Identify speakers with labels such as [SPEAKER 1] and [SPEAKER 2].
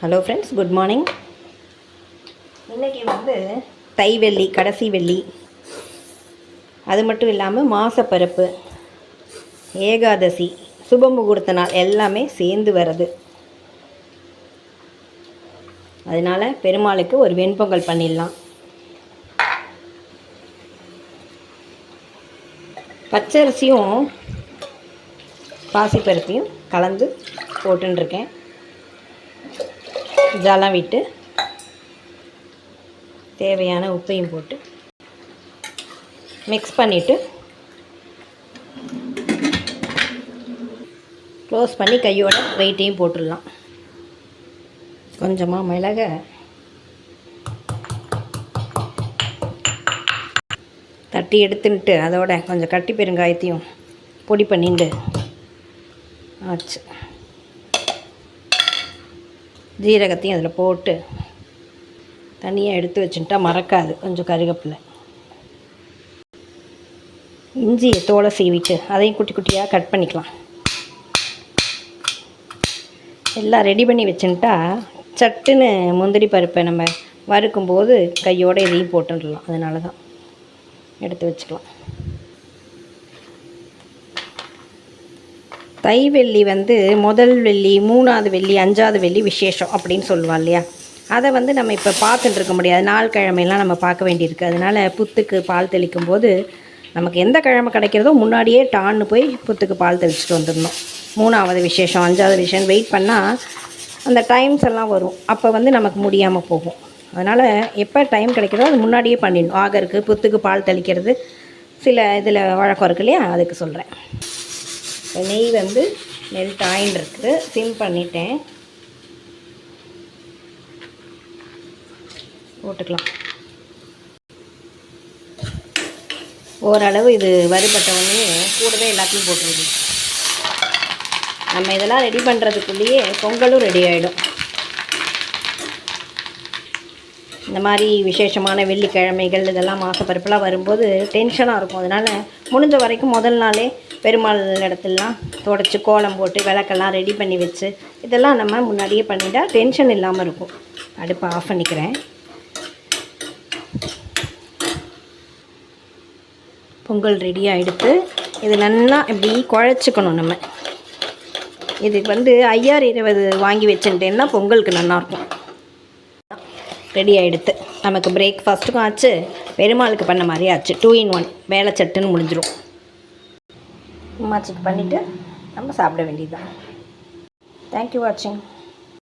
[SPEAKER 1] Hello friends, good morning. இன்றைக்கி தை வெள்ளி, கடைசி வெள்ளி. அது மட்டும் இல்லாமல் மாசப்பிறப்பு, ஏகாதசி, சுப முகூர்த்த நாள் எல்லாமே சேர்ந்து வருது. அதனால் பெருமாளுக்கு ஒரு வெண்பொங்கல் பண்ணிடலாம். பச்சரிசியும் பாசிப்பருப்பையும் கலந்து போட்டுருக்கேன். ஜலம் விட்டு தேவையான உப்பையும் போட்டு மிக்ஸ் பண்ணிவிட்டு க்ளோஸ் பண்ணி கையோட வெயிட்டையும் போட்டுடலாம். கொஞ்சமாக மிளகை, தட்டி எடுத்துன்ட்டு அதோட கொஞ்சம் கட்டி பெருங்காயத்தையும் பொடி பண்ணிட்டு ஆச்சு. ஜீரகத்தையும் அதில் போட்டு தனியாக எடுத்து வச்சுட்டா மறக்காது. கொஞ்சம் கருவேப்பிலை, இஞ்சியை தோலை சீவிட்டு அதையும் குட்டி குட்டியாக கட் பண்ணிக்கலாம். எல்லாம் ரெடி பண்ணி வச்சுட்டா சட்டுன்னு முந்திரி பருப்பை நம்ம வறுக்கும்போது கையோடு இதையும் போட்டுடலாம். அதனால தான் எடுத்து வச்சுக்கலாம். தை வெள்ளி முதல் வெள்ளி, மூணாவது வெள்ளி, அஞ்சாவது வெள்ளி விசேஷம் அப்படின்னு சொல்லுவா இல்லையா? அதை நம்ம இப்போ பார்த்துட்டு இருக்க முடியாது. நாள் கிழமையெல்லாம் நம்ம பார்க்க வேண்டியிருக்கு. அதனால் புத்துக்கு பால் தெளிக்கும் போது நமக்கு எந்த கிழமை கிடைக்கிறதோ முன்னாடியே டான்னு போய் புத்துக்கு பால் தெளிச்சுட்டு வந்துடணும். மூணாவது விசேஷம், அஞ்சாவது விசேஷம் வெயிட் பண்ணால் அந்த டைம்ஸ் எல்லாம் வரும். அப்போ நமக்கு முடியாமல் போகும். அதனால் எப்போ டைம் கிடைக்கிறதோ அது முன்னாடியே பண்ணிடணும். ஆகருக்கு புத்துக்கு பால் தெளிக்கிறது சில இதில் வழக்கம் இருக்கு இல்லையா? அதுக்கு சொல்கிறேன். நெய் மெல்ட் ஆயின்னு இருக்குது. சிம் பண்ணிட்டேன். போட்டுக்கலாம். ஓரளவு இது வறுபட்ட உடனே கூடவே எல்லாத்தையும் போட்டுருது. நம்ம இதெல்லாம் ரெடி பண்ணுறதுக்குள்ளேயே பொங்கலும் ரெடி ஆகிடும். இந்த மாதிரி விசேஷமான வெள்ளிக்கிழமைகள் இதெல்லாம் மாசப்பருப்பெல்லாம் வரும்போது டென்ஷனாக இருக்கும். அதனால் முடிஞ்ச வரைக்கும் முதல் நாளே பெருமாள் இடத்துலலாம் துடைச்சி கோலம் போட்டு விளக்கெல்லாம் ரெடி பண்ணி வச்சு இதெல்லாம் நம்ம முன்னாடியே பண்ணிட்டா டென்ஷன் இல்லாமல் இருக்கும். அடுப்பை ஆஃப் பண்ணிக்கிறேன். பொங்கல் ரெடி ஆகிடுத்து. இது நல்லா இப்படி குழச்சிக்கணும். நம்ம இதுக்கு 5020 வாங்கி வச்சுட்டேன்னா பொங்கலுக்கு நல்லாயிருக்கும். ரெடி ஆகிடுத்து. நமக்கு பிரேக்ஃபாஸ்ட்டுக்கும் ஆச்சு, பெருமாளுக்கு பண்ண மாதிரி ஆச்சு. 2 in 1 வேலை சட்டுன்னு முடிஞ்சிடும். உமாச்சிக்கு பண்ணிவிட்டு நம்ம சாப்பிட வேண்டியது தான். தேங்க்யூ வாட்சிங்.